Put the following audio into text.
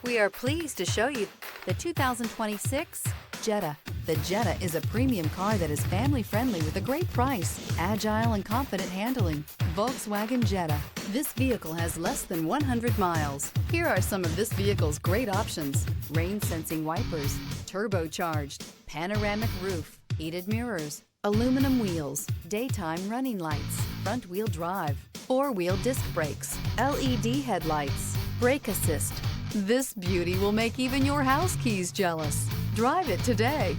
We are pleased to show you the 2026 Jetta. The Jetta is a premium car that is family-friendly with a great price, agile and confident handling. Volkswagen Jetta. This vehicle has less than 100 miles. Here are some of this vehicle's great options: rain-sensing wipers, turbocharged, panoramic roof, heated mirrors, aluminum wheels, daytime running lights, front-wheel drive, four-wheel disc brakes, LED headlights, brake assist. This beauty will make even your house keys jealous. Drive it today.